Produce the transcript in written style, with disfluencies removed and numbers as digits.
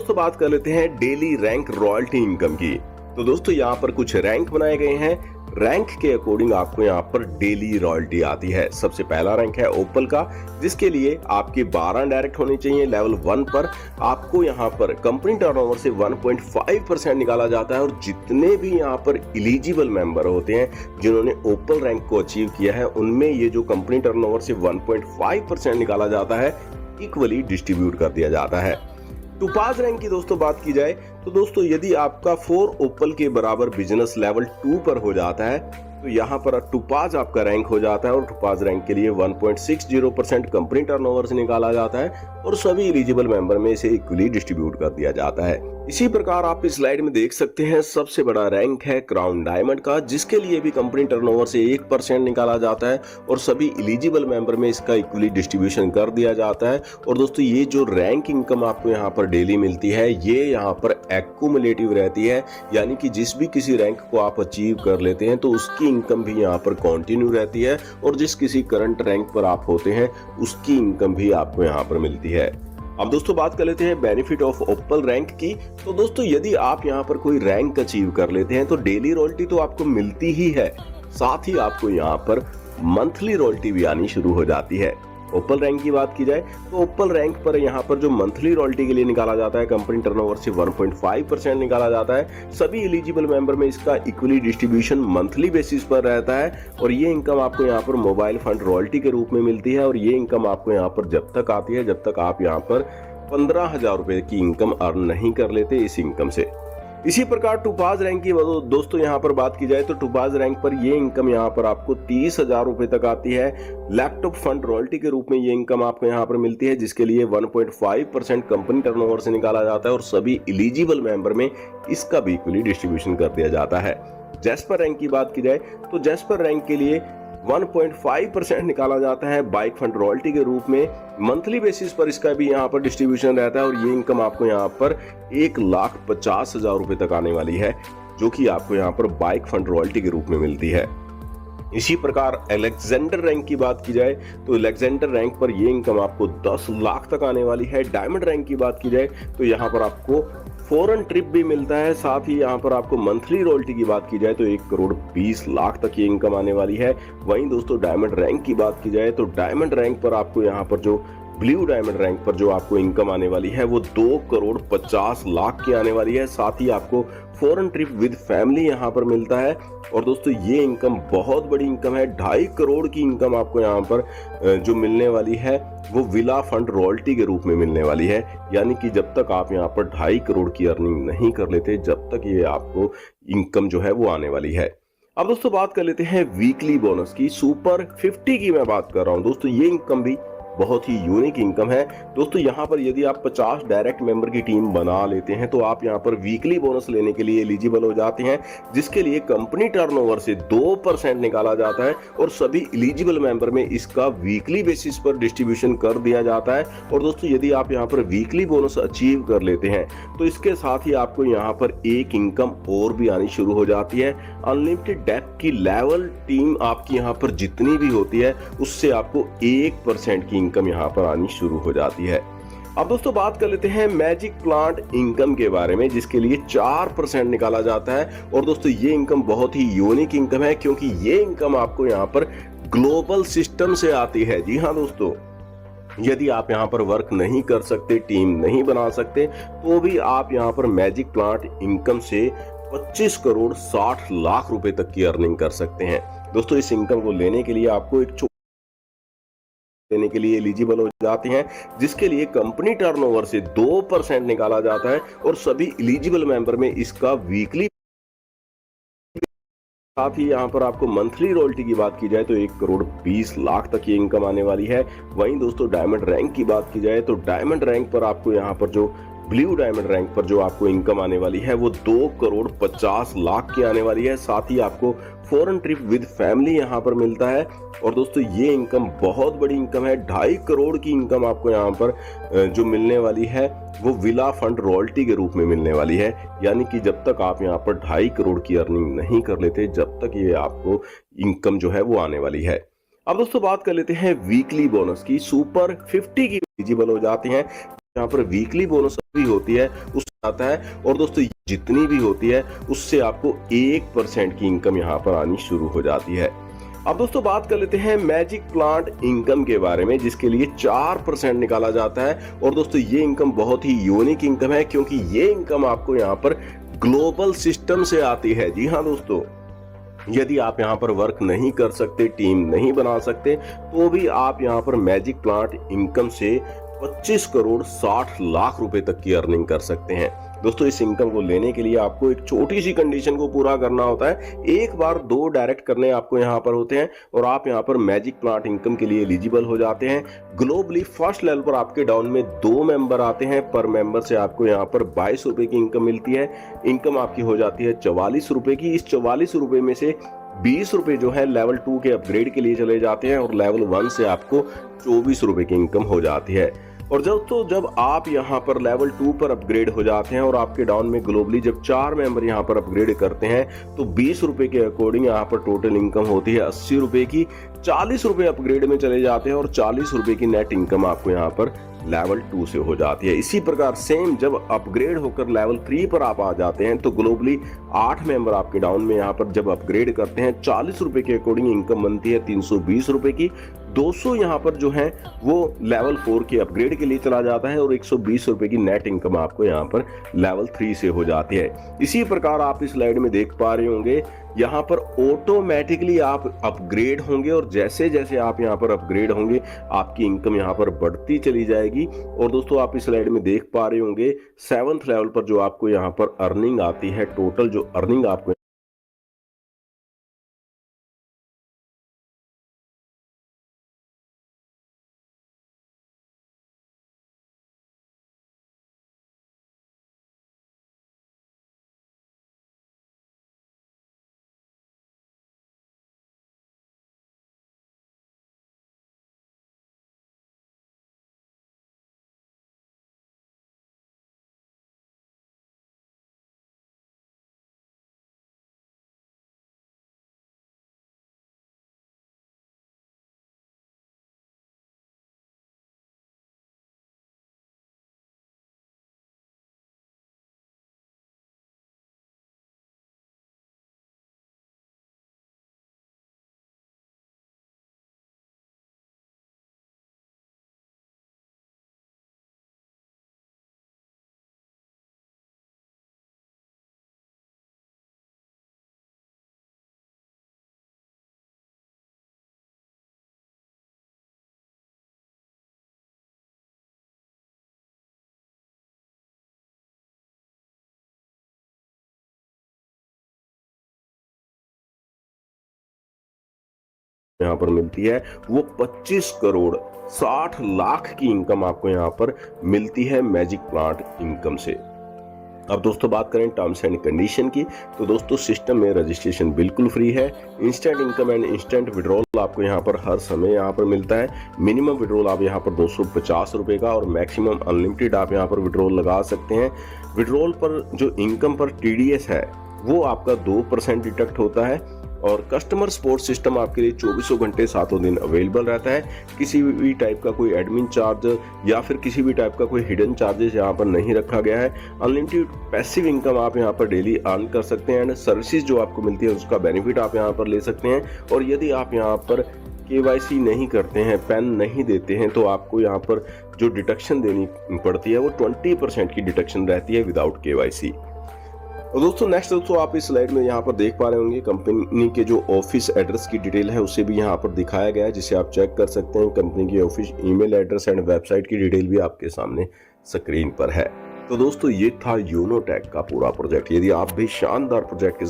दोस्तों बात कर लेते हैं डेली रैंक रॉयल्टी इनकम की। तो दोस्तों यहाँ पर कुछ रैंक बनाए गए हैं। रैंक के अकॉर्डिंग आपको यहाँ पर डेली रॉयल्टी आती है। सबसे पहला रैंक है ओपल का, जिसके लिए आपके 12 डायरेक्ट होने चाहिए। लेवल 1 पर आपको यहाँ पर कंपनी टर्नओवर से 1.5% निकाला जाता है और जितने भी यहाँ पर एलिजिबल मेंबर होते हैं जिन्होंने ओपल रैंक को अचीव किया है, उनमें ये जो कंपनी टर्नओवर से 1.5% निकाला जाता है इक्वली डिस्ट्रीब्यूट कर दिया जाता है। टोपाज रैंक की दोस्तों बात की जाए तो दोस्तों यदि आपका 4 ओपल के बराबर बिजनेस लेवल 2 पर हो जाता है तो यहाँ पर टोपाज आपका रैंक हो जाता है और टोपाज रैंक के लिए 1.60% कंपनी टर्नओवर से निकाला जाता है और सभी एलिजिबल मेंबर में इसे इक्वली डिस्ट्रीब्यूट कर दिया जाता है। इसी प्रकार आप इस स्लाइड में देख सकते हैं सबसे बड़ा रैंक है क्राउन डायमंड का, जिसके लिए भी कंपनी टर्नओवर से 1% निकाला जाता है और सभी एलिजिबल मेंबर में इसका इक्वली डिस्ट्रीब्यूशन कर दिया जाता है। और दोस्तों ये जो रैंक इनकम आपको यहाँ पर डेली मिलती है ये यहाँ पर एक्यूमुलेटिव रहती है, यानी कि जिस भी किसी रैंक को आप अचीव कर लेते हैं तो उसकी इनकम भी यहाँ पर कंटिन्यू रहती है और जिस किसी करंट रैंक पर आप होते हैं उसकी इनकम भी आपको यहाँ पर मिलती है। अब दोस्तों बात कर लेते हैं बेनिफिट ऑफ ओपल रैंक की। तो दोस्तों यदि आप यहाँ पर कोई रैंक अचीव कर लेते हैं तो डेली रॉयल्टी तो आपको मिलती ही है, साथ ही आपको यहाँ पर मंथली रॉयल्टी भी आनी शुरू हो जाती है। ओपल रैंक की बात की जाए तो ओपल रैंक पर यहाँ पर जो मंथली रॉयल्टी के लिए निकाला जाता है कंपनी टर्नओवर से 1.5% निकाला जाता है। सभी एलिजिबल मेंबर में इसका इक्वली डिस्ट्रीब्यूशन मंथली बेसिस पर रहता है और ये इनकम आपको यहाँ पर मोबाइल फंड रॉयल्टी के रूप में मिलती है और ये इनकम आपको यहाँ पर जब तक आती है जब तक आप यहाँ पर 15,000 रुपए की इनकम अर्न नहीं कर लेते इस इनकम से। इसी प्रकार टोपाज रैंक की दोस्तों यहाँ पर बात की जाए तो टोपाज रैंक पर ये इनकम यहाँ पर आपको 30,000 रुपए तक आती है। लैपटॉप फंड रॉयल्टी के रूप में ये इनकम आपको यहाँ पर मिलती है, जिसके लिए 1.5% कंपनी टर्नओवर से निकाला जाता है और सभी एलिजिबल मेंबर में इसका भी इक्वली डिस्ट्रीब्यूशन कर दिया जाता है। जैस्पर रैंक की बात की जाए तो जैस्पर रैंक के लिए 1.5% निकाला जाता है बाइक फंड रॉयल्टी के रूप में। मंथली बेसिस पर इसका भी यहाँ पर डिस्ट्रीब्यूशन रहता है और ये इनकम आपको यहाँ पर 1,50,000 रुपए तक आने वाली है, जो कि आपको यहाँ पर बाइक फंड रॉयल्टी के रूप में मिलती है। इसी प्रकार अलेक्जेंडर रैंक की बात की जाए तो अलेक्जेंडर रैंक पर ये इनकम आपको 10 लाख तक आने वाली है। डायमंड रैंक की बात की जाए तो यहाँ पर आपको फॉरेन ट्रिप भी मिलता है, साथ ही यहाँ पर आपको मंथली रॉयल्टी की बात की जाए तो 1,20,00,000 तक ये इनकम आने वाली है। वहीं दोस्तों डायमंड रैंक की बात की जाए तो डायमंड रैंक पर आपको यहाँ पर जो ब्लू डायमंड रैंक पर जो आपको इनकम आने वाली है वो 2,50,00,000 की आने वाली है। साथ ही आपको फॉरेन ट्रिप विद फैमिली यहाँ पर मिलता है और दोस्तों ये इनकम बहुत बड़ी इनकम है। 2.5 करोड़ की इनकम आपको यहाँ पर जो मिलने वाली है वो विला फंड रॉयल्टी के रूप में मिलने वाली है, यानी कि जब तक आप यहाँ पर 2.5 करोड़ की अर्निंग नहीं कर लेते जब तक ये आपको इनकम जो है वो आने वाली है। अब दोस्तों बात कर लेते हैं वीकली बोनस की। सुपर 50 की मैं बात कर रहा हूँ दोस्तों, ये इनकम भी बहुत ही यूनिक इनकम है। दोस्तों यहाँ पर यदि आप 50 डायरेक्ट मेंबर की टीम बना लेते हैं तो आप यहाँ पर वीकली बोनस लेने के लिए एलिजिबल हो जाते हैं, जिसके लिए कंपनी टर्नओवर से 2% निकाला जाता है और सभी एलिजिबल मेंबर में इसका वीकली बेसिस पर डिस्ट्रीब्यूशन कर दिया जाता है। और दोस्तों यदि आप यहाँ पर वीकली बोनस अचीव कर लेते हैं तो इसके साथ ही आपको यहाँ पर एक इनकम और भी आनी शुरू हो जाती है। अनलिमिटेड डेप्थ की लेवल टीम आपकी यहाँ पर जितनी भी होती है उससे आपको 1% की इनकम यहाँ पर आनी शुरू हो जाती है। अब दोस्तों बात कर लेते हैं मैजिक प्लांट इनकम के बारे में, जिसके लिए 4% निकाला जाता है। और दोस्तों ये इनकम बहुत ही यूनिक इनकम है क्योंकि ये इनकम आपको यहाँ पर ग्लोबल सिस्टम से आती है। जी हाँ दोस्तों, यदि आप यहाँ पर वर्क नहीं कर सकते, टीम नहीं बना सकते, तो भी आप यहाँ पर मैजिक प्लांट इनकम से 25,60,00,000 रुपए तक की अर्निंग कर सकते हैं। दोस्तों इस इनकम को लेने के लिए आपको लेने के लिए एलिजिबल हो जाते हैं, जिसके लिए कंपनी टर्नओवर से 2% निकाला जाता है और सभी एलिजिबल मेंबर में इसका वीकली, साथ ही यहाँ पर आपको मंथली रॉयल्टी की बात की जाए तो 1,20,00,000 तक ये इनकम आने वाली है। वहीं दोस्तों डायमंड रैंक की बात की जाए तो डायमंड रैंक पर आपको यहाँ पर जो ब्लू डायमंड रैंक पर जो आपको इनकम आने वाली है वो 2,50,00,000 की आने वाली है। साथ ही आपको फॉरेन ट्रिप विद फैमिली यहाँ पर मिलता है और दोस्तों ये इनकम बहुत बड़ी इनकम है। 2.5 करोड़ की इनकम आपको यहाँ पर जो मिलने वाली है वो विला फंड रॉयल्टी के रूप में मिलने वाली है, यानी कि जब तक आप यहाँ पर 2.5 करोड़ की अर्निंग नहीं कर लेते जब तक ये आपको इनकम जो है वो आने वाली है। अब दोस्तों बात कर लेते हैं वीकली बोनस की। सुपर 50 की एलिजिबल हो जाते हैं यहाँ पर वीकली बोनस भी होती है उससे आता है, और दोस्तों जितनी भी होती है उससे आपको 1% की इनकम यहाँ पर आनी शुरू हो जाती है। अब दोस्तों बात कर लेते हैं मैजिक प्लांट इनकम के बारे में, जिसके लिए 4% निकाला जाता है। और दोस्तों ये इनकम बहुत ही यूनिक इनकम है, क्योंकि ये इनकम आपको यहाँ पर ग्लोबल सिस्टम से आती है। जी हाँ दोस्तों, यदि आप यहाँ पर वर्क नहीं कर सकते, टीम नहीं बना सकते, तो भी आप यहाँ पर मैजिक प्लांट इनकम से 25 करोड़ 60 लाख रुपए तक की अर्निंग कर सकते हैं। दोस्तों इस इनकम को लेने के लिए आपको एक छोटी सी कंडीशन को पूरा करना होता है। एक बार 2 डायरेक्ट करने आपको यहाँ पर होते हैं और आप यहाँ पर मैजिक प्लांट इनकम के लिए एलिजिबल हो जाते हैं। ग्लोबली फर्स्ट लेवल पर आपके डाउन में 2 मेंबर आते हैं। पर मेंबर से आपको यहाँ पर 22 रुपए की इनकम मिलती है। इनकम आपकी हो जाती है 44 रुपए की। इस 44 रुपए में से 20 रुपए जो है लेवल 2 के अपग्रेड के लिए चले जाते हैं और लेवल 1 से आपको 24 रुपए की इनकम हो जाती है। और जब आप यहाँ पर लेवल 2 पर अपग्रेड हो जाते हैं और आपके डाउन में ग्लोबली जब 4 मेंबर यहाँ पर अपग्रेड करते हैं, तो 20 रुपए के अकॉर्डिंग यहाँ पर टोटल इनकम होती है 80 रुपए की। 40 रुपए अपग्रेड में चले जाते हैं और 40 रुपए की नेट इनकम आपको यहाँ पर लेवल 2 से हो जाती है। इसी प्रकार सेम जब अपग्रेड होकर लेवल 3 पर आप आ जाते हैं, तो ग्लोबली 8 मेंबर आपके डाउन में यहाँ पर जब अपग्रेड करते हैं, 40 रुपए के अकॉर्डिंग इनकम बनती है 320 रुपए की। 200 यहाँ पर जो है वो लेवल 4 के अपग्रेड के लिए चला जाता है और 120 रुपए की नेट इनकम आपको यहाँ पर लेवल 3 से हो जाती है। इसी प्रकार आप इस स्लाइड में देख पा रहे होंगे, यहाँ पर ऑटोमेटिकली आप अपग्रेड होंगे और जैसे जैसे आप यहाँ पर अपग्रेड होंगे आपकी इनकम यहाँ पर बढ़ती चली जाएगी। और दोस्तों आप इस स्लाइड में देख पा रहे होंगे 7th लेवल पर जो आपको यहाँ पर अर्निंग आती है, टोटल जो अर्निंग आपको यहाँ पर मिलती है वो 25 करोड़ 60 लाख की इनकम आपको यहाँ पर मिलती है मैजिक प्लांट इनकम से। अब दोस्तों बात करें टर्म्स एंड कंडीशन की, तो दोस्तों सिस्टम में रजिस्ट्रेशन बिल्कुल फ्री है। Instant income and instant withdrawal आपको यहाँ पर हर समय यहाँ पर मिलता है। मिनिमम विड्रॉल आप यहाँ पर 250 रुपए का और मैक्सिमम अनलिमिटेड आप यहाँ पर विड्रॉल लगा सकते हैं। विड्रॉल पर जो इनकम पर TDS है वो आपका 2% डिडक्ट होता है और कस्टमर सपोर्ट सिस्टम आपके लिए 24 घंटे 7 दिन अवेलेबल रहता है। किसी भी टाइप का कोई एडमिन चार्ज या फिर किसी भी टाइप का कोई हिडन चार्जेस यहाँ पर नहीं रखा गया है। अनलिमिटेड पैसिव इनकम आप यहाँ पर डेली अर्न कर सकते हैं एंड सर्विसेज जो आपको मिलती है उसका बेनिफिट आप यहाँ पर ले सकते हैं। और यदि आप यहाँ पर KYC नहीं करते हैं, पैन नहीं देते हैं, तो आपको यहाँ पर जो डिडक्शन देनी पड़ती है वो 20% की डिडक्शन रहती है विदाउट KYC। और दोस्तों नेक्स्ट दोस्तों आप इस स्लाइड में यहाँ पर देख पा रहे होंगे कंपनी के जो ऑफिस एड्रेस की डिटेल है उसे भी यहाँ पर दिखाया गया है, जिसे आप चेक कर सकते हैं। कंपनी की office email address and website की डिटेल भी आपके सामने स्क्रीन पर है। तो दोस्तों ये था यूनोटेक का पूरा प्रोजेक्ट। यदि आप भी शानदार प्रोजेक्ट के